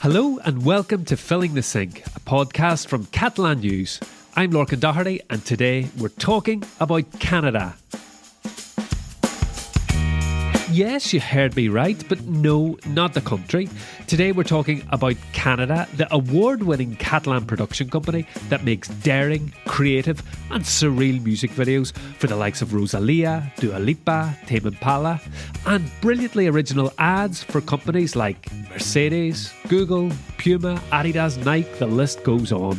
Hello and welcome to Filling the Sink, a podcast from Catalan News. I'm Lorcan Doherty and today we're talking about Canada. Yes, you heard me right, but no, not the country. Today we're talking about Canada, the award-winning Catalan production company that makes daring, creative and surreal music videos for the likes of Rosalía, Dua Lipa, Tame Impala, and brilliantly original ads for companies like Mercedes, Google, Puma, Adidas, Nike, the list goes on.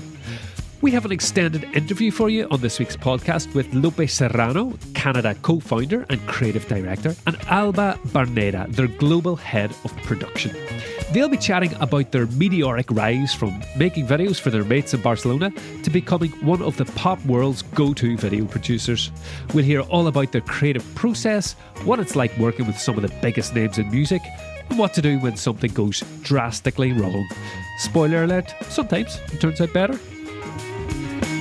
We have an extended interview for you on this week's podcast with Lope Serrano, Canada co-founder and creative director, and Alba Barneda, their global head of production. They'll be chatting about their meteoric rise from making videos for their mates in Barcelona to becoming one of the pop world's go-to video producers. We'll hear all about their creative process, what it's like working with some of the biggest names in music, and what to do when something goes drastically wrong. Spoiler alert, sometimes it turns out better.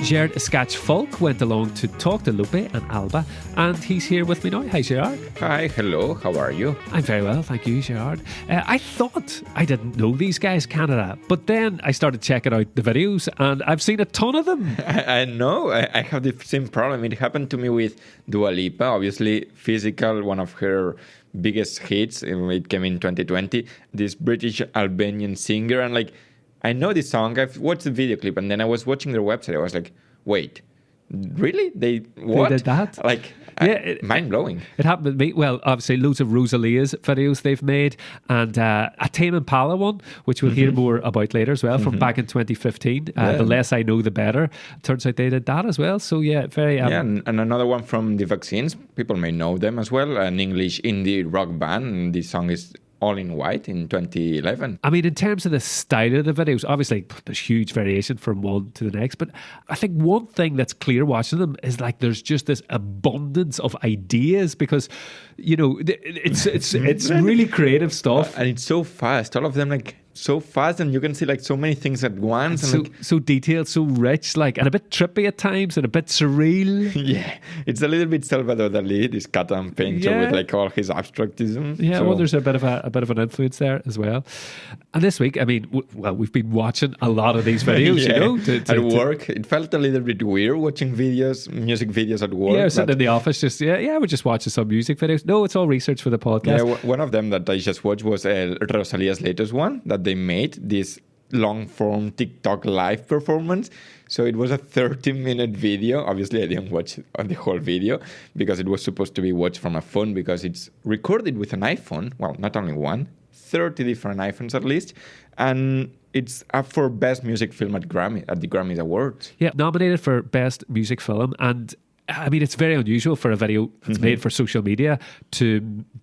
Gerard Escaich Folch went along to talk to Lope and Alba, and he's here with me now. Hi, Gerard. Hi, hello, how are you? I'm very well, thank you, Gerard. I thought I didn't know these guys, Canada, but then I started checking out the videos, and I've seen a ton of them. I know, I have the same problem. It happened to me with Dua Lipa, obviously Physical, one of her biggest hits. It came in 2020. This British Albanian singer, and I know this song, I've watched the video clip, and then I was watching their website. I was like, wait, really? They did that? Mind-blowing. It happened with me. Well, obviously, loads of Rosalia's videos they've made, and a Tame Impala one, which we'll hear more about later as well, from back in 2015. The less I know, the better. Turns out they did that as well. So, yeah, very... and another one from The Vaccines. People may know them as well. An English indie rock band. This song is All in White in 2011. I mean, in terms of the style of the videos, obviously there's huge variation from one to the next, but I think one thing that's clear watching them is there's just this abundance of ideas because, it's really creative stuff. And it's so fast. All of them so fast, and you can see so many things at once. And so detailed, so rich, and a bit trippy at times and a bit surreal. Yeah, it's a little bit Salvador Dali, this Catalan painter with all his abstractism. Yeah, well, there's a bit of an influence there as well. And this week, I mean, we've been watching a lot of these videos, at work. It felt a little bit weird watching music videos at work. Yeah, sitting in the office, we're just watching some music videos. No, it's all research for the podcast. Yeah, one of them that I just watched was Rosalia's latest one that they made, this long-form TikTok live performance. So it was a 30-minute video. Obviously, I didn't watch the whole video because it was supposed to be watched from a phone because it's recorded with an iPhone. Well, not only one, 30 different iPhones at least. And it's up for Best Music Film at the Grammys Awards. Yeah, nominated for Best Music Film. And I mean, it's very unusual for a video that's made for social media to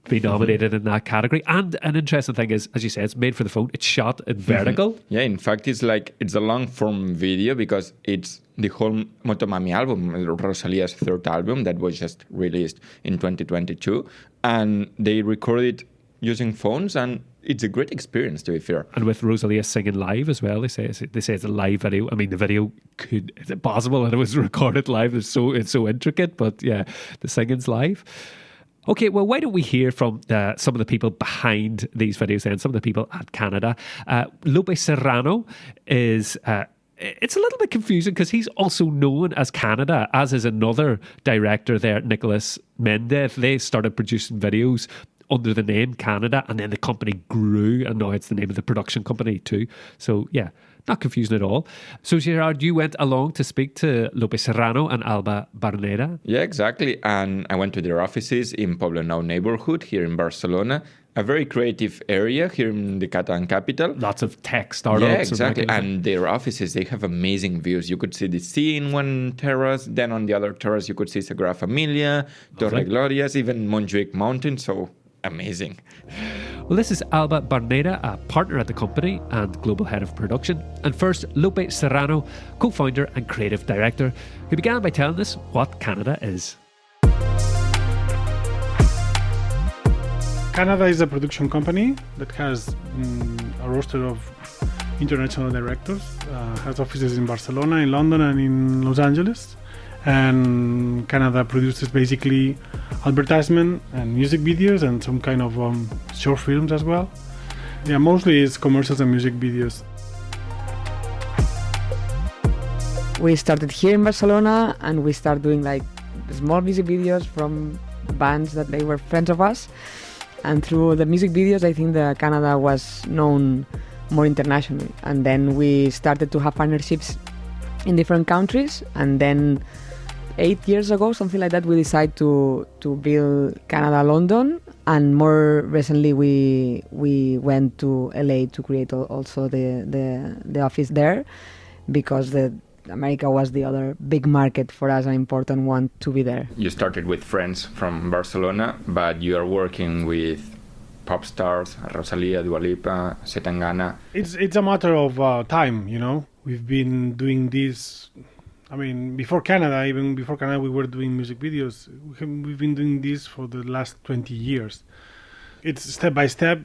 be nominated in that category. And an interesting thing is, as you say, it's made for the phone. It's shot in vertical. Yeah, in fact, it's a long-form video because it's the whole Motomami album, Rosalia's third album that was just released in 2022. And they recorded using phones, and it's a great experience, to be fair. And with Rosalía singing live as well, they say it's a live video. I mean, the video is it possible that it was recorded live? It's so intricate, but yeah, the singing's live. Okay, well, why don't we hear from some of the people behind these videos then, some of the people at Canada. Lope Serrano is... it's a little bit confusing because he's also known as Canada, as is another director there, Nicolas Mendez. They started producing videos under the name Canada, and then the company grew, and now it's the name of the production company too. So yeah, not confusing at all. So Gerard, you went along to speak to Lope Serrano and Alba Barneda. Yeah, exactly. And I went to their offices in Poblenou neighborhood here in Barcelona, a very creative area here in the Catalan capital. Lots of tech startups. Yeah, exactly. And their offices, they have amazing views. You could see the sea in one terrace, then on the other terrace you could see Sagrada Familia, Torre Glorias, even Montjuic Mountain. So amazing. Well, this is Alba Barneda, a partner at the company and global head of production. And first, Lope Serrano, co-founder and creative director, who began by telling us what Canada is. Canada is a production company that has a roster of international directors, has offices in Barcelona, in London, and in Los Angeles. And Canada produces basically advertisement and music videos and some kind of short films as well. Yeah, mostly it's commercials and music videos. We started here in Barcelona, and we started doing like small music videos from bands that they were friends of us. And through the music videos, I think that Canada was known more internationally. And then we started to have partnerships in different countries. And then 8 years ago, something like that, we decided to build Canada London. And more recently, we went to LA to create also the office there, because America was the other big market for us, an important one to be there. You started with friends from Barcelona, but you are working with pop stars, Rosalía, Dua Lipa, Zetangana. It's a matter of time, you know. We've been doing this. I mean, before Canada, we were doing music videos. We've been doing this for the last 20 years. It's step by step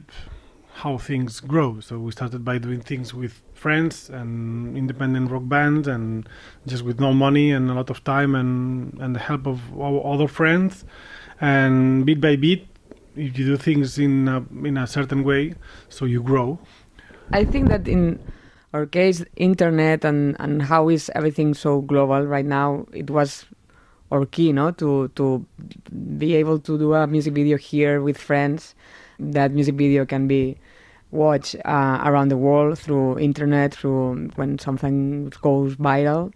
how things grow. So we started by doing things with friends and independent rock bands, and just with no money and a lot of time and the help of our other friends. And bit by bit, if you do things in a certain way, so you grow. I think that in our case, internet and how is everything so global right now, it was our key, no? To be able to do a music video here with friends. That music video can be watched around the world through internet, through when something goes viral.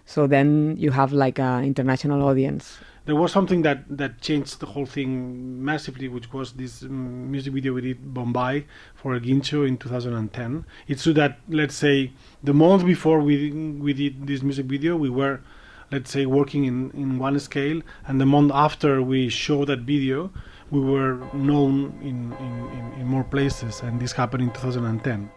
So then you have like an international audience. There was something that changed the whole thing massively, which was this music video we did Bombay for El Guincho in 2010. It's true that, let's say, the month before we did this music video, we were, let's say, working in one scale, and the month after we showed that video, we were known in more places, and this happened in 2010.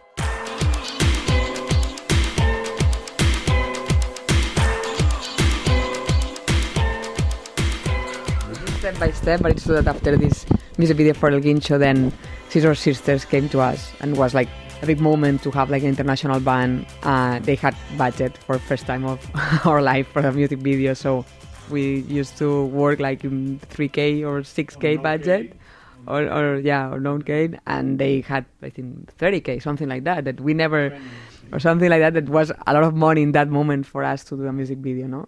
Step by step, but it's true that after this music video for El Guincho, then Scissor Sisters came to us, and was like a big moment to have like an international band. They had budget for first time of our life for a music video, so we used to work like in 3K or 6K budget, or known K, and they had, I think, 30K, something like that we never, or something like that. That was a lot of money in that moment for us to do a music video, no?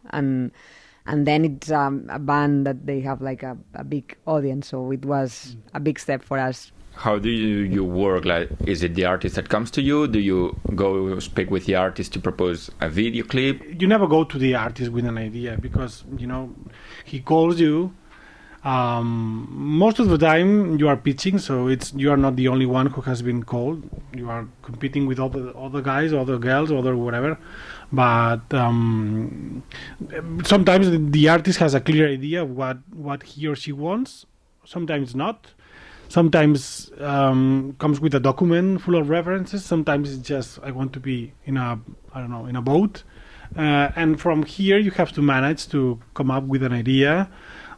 And then it's a band that they have like a big audience, so it was a big step for us. How do you work? Like, is it the artist that comes to you? Do you go speak with the artist to propose a video clip? You never go to the artist with an idea, because, you know, he calls you. Most of the time you are pitching, so you are not the only one who has been called. You are competing with other guys, other girls, other whatever. But sometimes the artist has a clear idea of what he or she wants. Sometimes not. Sometimes comes with a document full of references. Sometimes it's just, I want to be in a boat. And from here you have to manage to come up with an idea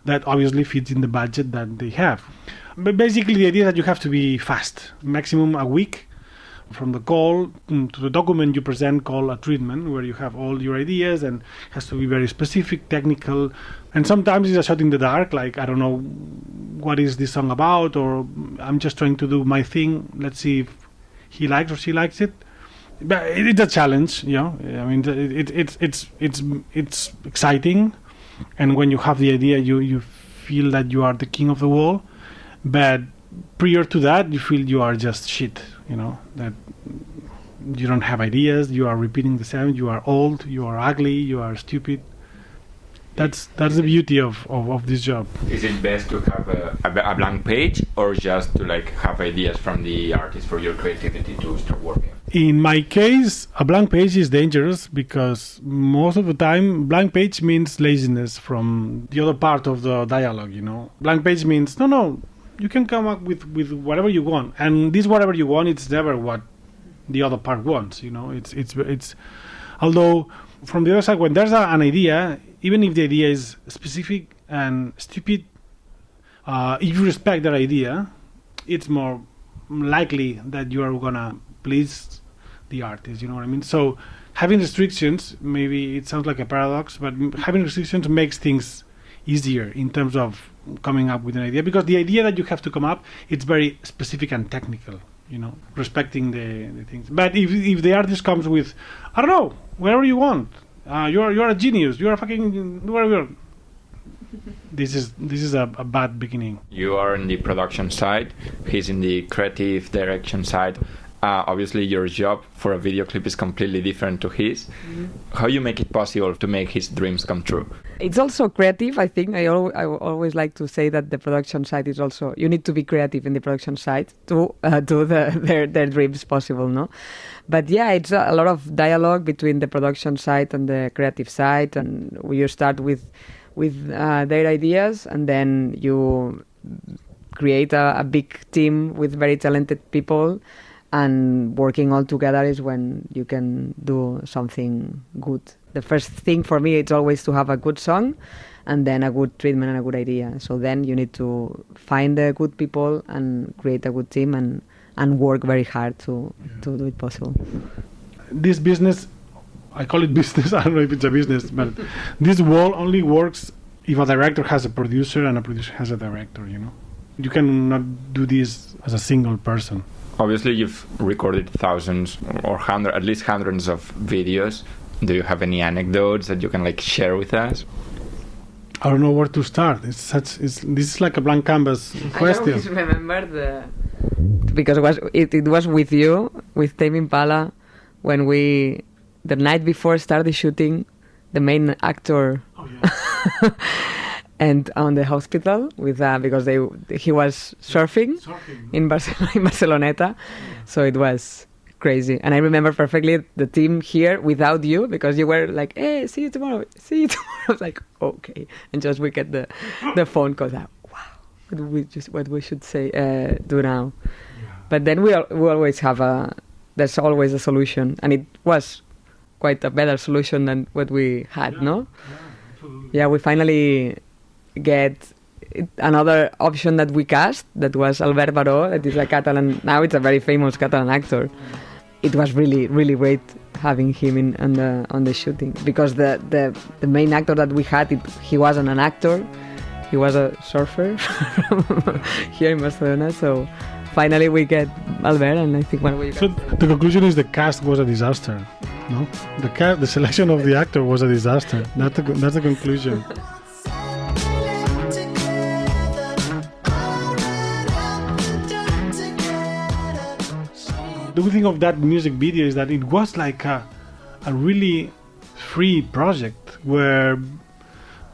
that obviously fits in the budget that they have. But basically the idea is that you have to be fast, maximum a week. From the call to the document you present, called a treatment, where you have all your ideas, and it has to be very specific, technical. And sometimes it's a shot in the dark, like, I don't know what is this song about, or I'm just trying to do my thing. Let's see if he likes or she likes it. But it's a challenge, you know. I mean, it's exciting, and when you have the idea, you feel that you are the king of the world. But prior to that, you feel you are just shit. You know, that you don't have ideas, you are repeating the same, you are old, you are ugly, you are stupid. That's the beauty of this job. Is it best to have a blank page, or just to like have ideas from the artist for your creativity to start working? In my case, a blank page is dangerous, because most of the time blank page means laziness from the other part of the dialogue, you know. Blank page means, no, you can come up with whatever you want, and this whatever you want, it's never what the other part wants, you know. It's although from the other side, when there's an idea, even if the idea is specific and stupid, if you respect that idea, it's more likely that you are gonna please the artist, you know what I mean? So having restrictions, maybe it sounds like a paradox, but having restrictions makes things easier in terms of coming up with an idea, because the idea that you have to come up, it's very specific and technical. respecting the things. But if the artist comes with, I don't know, whatever you want, you're a genius, you're a fucking whatever. This is a bad beginning. You are in the production side, he's in the creative direction side. Obviously, your job for a video clip is completely different to his. Mm-hmm. How you make it possible to make his dreams come true? It's also creative, I think. I always like to say that the production side is also... You need to be creative in the production side to do their dreams possible, no? But yeah, it's a lot of dialogue between the production side and the creative side. And you start with their ideas, and then you create a big team with very talented people, and working all together is when you can do something good. The first thing for me, it's always to have a good song and then a good treatment and a good idea. So then you need to find the good people and create a good team and work very hard to do it possible. This business, I call it business, I don't know if it's a business, but this world only works if a director has a producer and a producer has a director, You cannot do this as a single person. Obviously, you've recorded thousands or at least hundreds of videos. Do you have any anecdotes that you can share with us? I don't know where to start. This is like a blank canvas question. I always remember because it was with you, with Tame Impala, when the night before started shooting, the main actor. Oh, yeah. And on the hospital because he was surfing in Barceloneta, yeah. So it was crazy. And I remember perfectly the team here without you, because you were like, "Hey, see you tomorrow." I was like, "Okay," and just we get the phone call. Wow, what we should say do now. Yeah. But then we always have there's always a solution, and it was quite a better solution than what we had, yeah. No? Yeah, absolutely. Yeah, we finally get another option that we cast, that was Albert Baró, that is a Catalan, now it's a very famous Catalan actor. It was really, really great having him on the shooting, because the main actor that we had, he wasn't an actor, he was a surfer here in Barcelona, so finally we get Albert, and I think So the conclusion is the cast was a disaster, no? The selection of the actor was a disaster. That's the conclusion. The good thing of that music video is that it was like a really free project where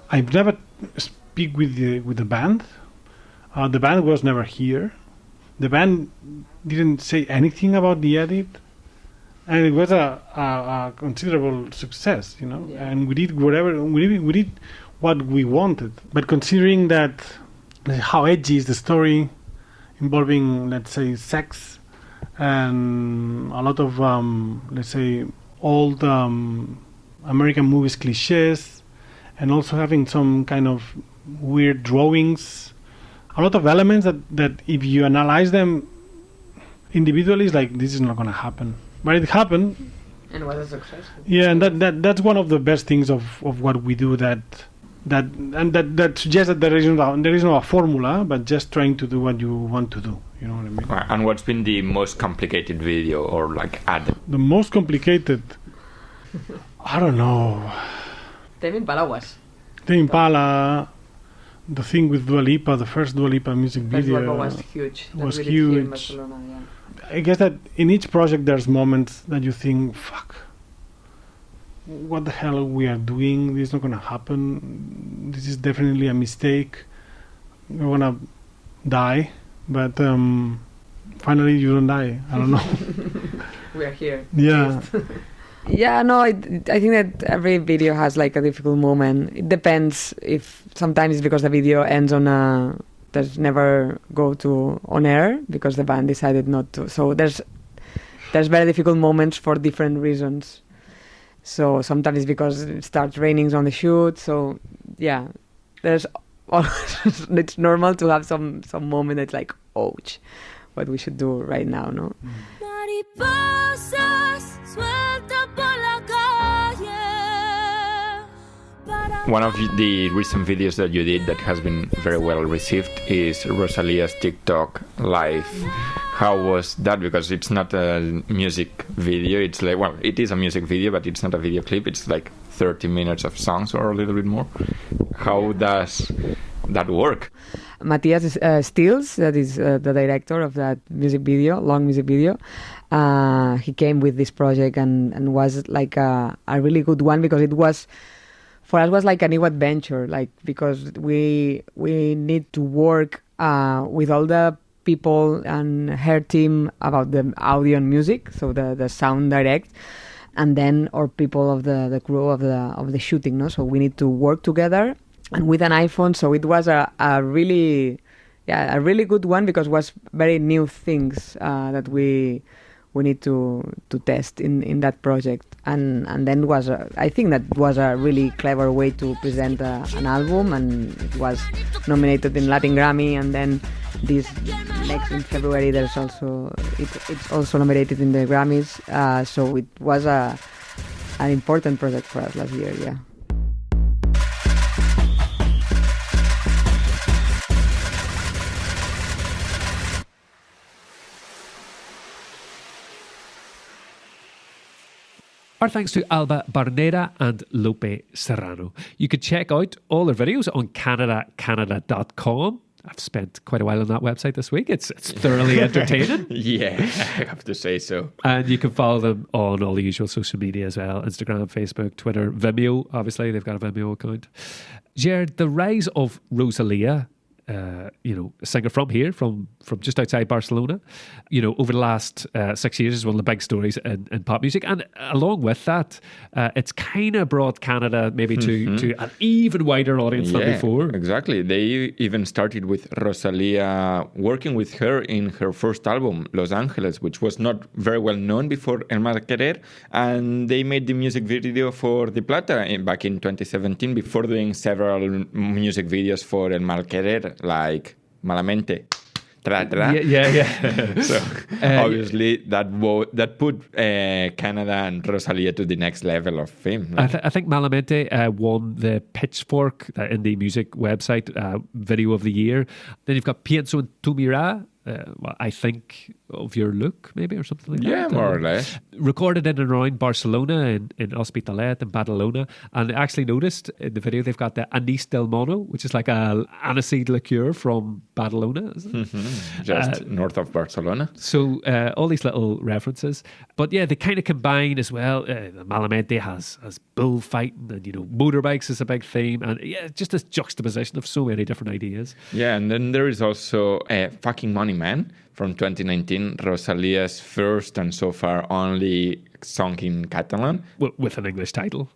I've never speak with the band. The band was never here. The band didn't say anything about the edit, and it was a considerable success, Yeah. And we did we did what we wanted. But considering that how edgy is the story, involving, let's say, sex and a lot of let's say old American movies cliches, and also having some kind of weird drawings, a lot of elements that if you analyze them individually, it's like, this is not going to happen. But it happened. And was a success. Yeah, and that's one of the best things of what we do, that suggests that there is no formula, but just trying to do what you want to do. You know what I mean? And what's been the most complicated video or ad? The most complicated, I don't know. Tame Impala was. Tame Impala, the thing with Dua Lipa, the first Dua Lipa music video was huge. Was huge. In Barcelona, yeah. I guess that in each project there's moments that you think, fuck, what the hell we are doing? This is not going to happen. This is definitely a mistake. We're going to die. But finally you don't die. I don't know. We are here. Yeah. Yeah, no, I think that every video has like a difficult moment. It depends. If sometimes it's because the video ends does never go to on air because the band decided not to. So there's very difficult moments for different reasons. So sometimes it's because it starts raining on the shoot. So yeah, there's it's normal to have some moment that's like, ouch, what we should do right now, no? Mariposas sueltas por la calle para One of the recent videos that you did that has been very well received is Rosalia's TikTok live. How was that? Because it's not a music video. It's like, well, it is a music video, but it's not a video clip. It's like 30 minutes of songs or a little bit more. How does that work? Matthias Stills, that is the director of that music video, long music video. He came with this project and was like a really good one, because it was, for us, was like a new adventure, like, because we need to work with all the people and her team about the audio and music, so the sound direct, and then our people of the crew of the shooting, no? So we need to work together and with an iPhone. So it was a really good one, because it was very new things that we need to test in that project, and then I think that was a really clever way to present an album, and it was nominated in Latin Grammy, and then this next in February there's also it's also nominated in the Grammys, so it was an important project for us last year. Yeah. Our thanks to Alba Barneda and Lope Serrano. You can check out all their videos on canada.com. I've spent quite a while on that website this week. It's thoroughly entertaining. Yeah, I have to say so. And you can follow them on all the usual social media as well. Instagram, Facebook, Twitter, Vimeo. Obviously, they've got a Vimeo account. Gerard, the rise of Rosalía, a singer from here, from just outside Barcelona, over the last 6 years is one of the big stories in pop music. And along with that, it's kind of brought Canada maybe to an even wider audience than before. Exactly. They even started with Rosalía working with her in her first album, Los Angeles, which was not very well known before El Mal Querer. And they made the music video for De Plata back in 2017, before doing several music videos for El Mal Querer, like Malamente. Tra, tra. Yeah. So obviously that put Canada and Rosalía to the next level of fame. I think Malamente won the Pitchfork indie music website video of the year. Then you've got Pienso en tu mirar, I think of your look, maybe, or something like that. Yeah, more or less. Recorded in and around Barcelona, in Hospitalet and Badalona. And I actually noticed in the video they've got the Anís del Mono, which is like a aniseed liqueur from Badalona, isn't it? Just north of Barcelona. So all these little references. But yeah, they kind of combine as well. The Malamente has bullfighting, and motorbikes is a big theme. And yeah, just this juxtaposition of so many different ideas. Yeah, and then there is also Fucking Money Man from 2019, Rosalía's first and so far only song in Catalan. With an English title.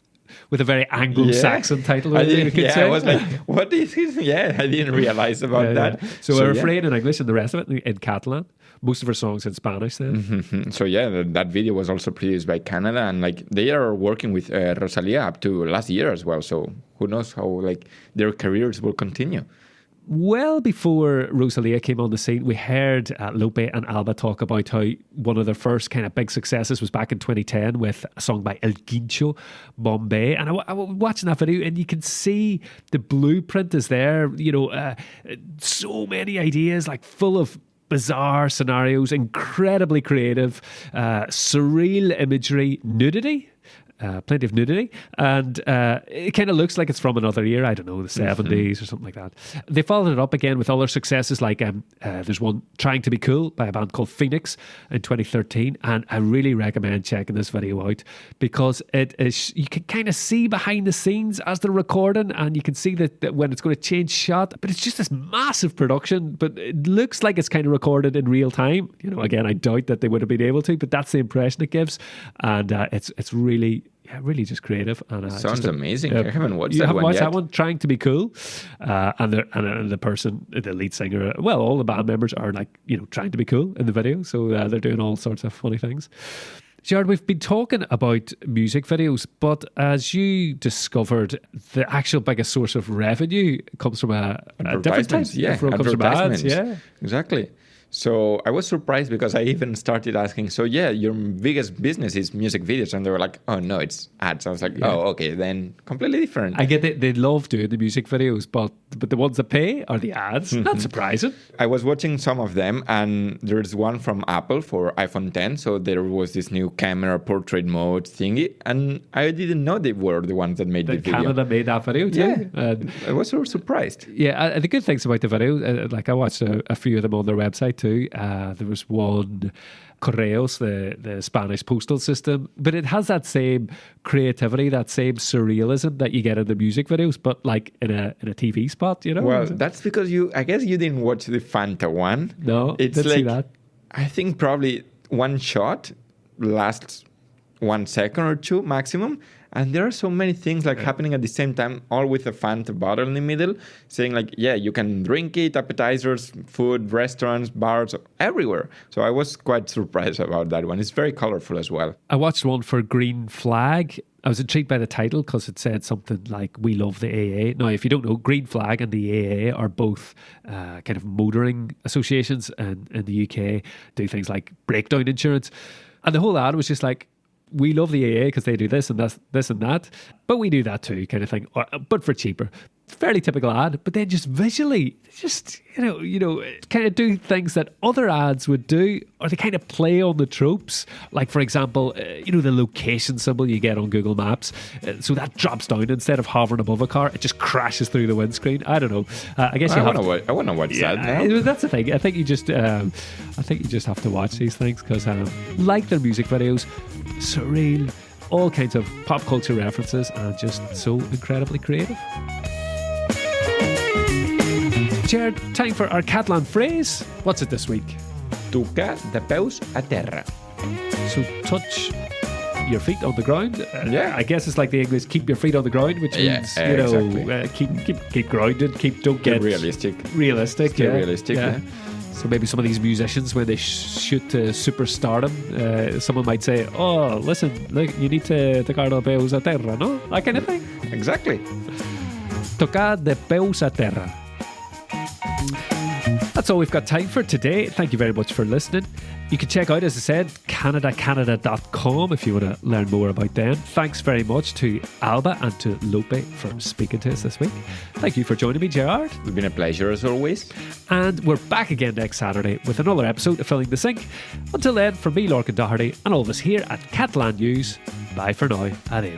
With a very Anglo-Saxon title. I was like, what is his? Yeah, I didn't realize about that. So a refrain in English and the rest of it in Catalan. Most of her songs in Spanish then. Mm-hmm. So yeah, that video was also produced by Canada, and they are working with Rosalía up to last year as well. So who knows how their careers will continue. Well before Rosalía came on the scene, we heard Lope and Alba talk about how one of their first kind of big successes was back in 2010 with a song by El Guincho, Bombay. And I was watching that video, and you can see the blueprint is there. So many ideas, full of bizarre scenarios, incredibly creative, surreal imagery, nudity. Plenty of nudity, and it kind of looks like it's from another year, I don't know, the 70s or something like that. They followed it up again with other successes, like there's one, Trying to Be Cool, by a band called Phoenix in 2013, and I really recommend checking this video out, because it is, you can kind of see behind the scenes as they're recording, and you can see that when it's going to change shot, but it's just this massive production, but it looks like it's kind of recorded in real time. Again, I doubt that they would have been able to, but that's the impression it gives, and it's really just creative. And sounds amazing. I haven't watched that one yet. You haven't watched that one? Trying to Be Cool. And the person, the lead singer, well, all the band members are trying to be cool in the video. So they're doing all sorts of funny things. Gerard, we've been talking about music videos, but as you discovered, the actual biggest source of revenue comes from a different type. Yeah, comes from ads. Yeah, exactly. So I was surprised because I even started asking, so yeah, your biggest business is music videos. And they were like, oh no, it's ads. I was like, oh, okay, then completely different. I get it. They love doing the music videos, but the ones that pay are the ads. Not surprising. I was watching some of them, and there's one from Apple for iPhone 10. So there was this new camera portrait mode thingy, and I didn't know they were the ones that made the video. Canada made that video too. Yeah, I was so surprised. Yeah, the good things about the video, like I watched a few of them on their website too. There was one, Correos, the Spanish postal system, but it has that same creativity, that same surrealism that you get in the music videos, but like in a TV spot, you know. Well, that's because I guess you didn't watch the Fanta one. No, it's didn't like, see that. I think probably one shot lasts 1 second or two maximum. And there are so many things like happening at the same time, all with a Fanta bottle in the middle, saying like, yeah, you can drink it, appetizers, food, restaurants, bars, everywhere. So I was quite surprised about that one. It's very colorful as well. I watched one for Green Flag. I was intrigued by the title because it said something like, we love the AA. Now, if you don't know, Green Flag and the AA are both kind of motoring associations, and in the UK do things like breakdown insurance. And the whole ad was just like, we love the AA because they do this and this and that, but we do that too, kind of thing, but for cheaper. Fairly typical ad, but then just visually, just kind of do things that other ads would do, or they kind of play on the tropes. Like for example, the location symbol you get on Google Maps, so that drops down instead of hovering above a car, it just crashes through the windscreen. I don't know. I guess I want to watch that now. That's the thing. I think you just have to watch these things because, like their music videos, surreal, all kinds of pop culture references, and just so incredibly creative. Gerard, time for our Catalan phrase. What's it this week? Tocar de peus a terra. So touch your feet on the ground. Yeah. I guess it's like the English, keep your feet on the ground, which means, exactly. Keep grounded, don't get realistic. Realistic. Yeah. So maybe some of these musicians, when they shoot to superstardom, someone might say, oh, listen, look, you need to tocar de peus a terra, no? That kind of thing. Exactly. Tocar de peus a terra. That's all we've got time for today. Thank you very much for listening. You can check out, as I said, canada.com if you want to learn more about them. Thanks very much to Alba and to Lope for speaking to us this week. Thank you for joining me, Gerard. It's been a pleasure as always. And we're back again next Saturday with another episode of Filling the Sink. Until then, from me, Lorcan Doherty, and all of us here at Catalan News, bye for now. Adieu.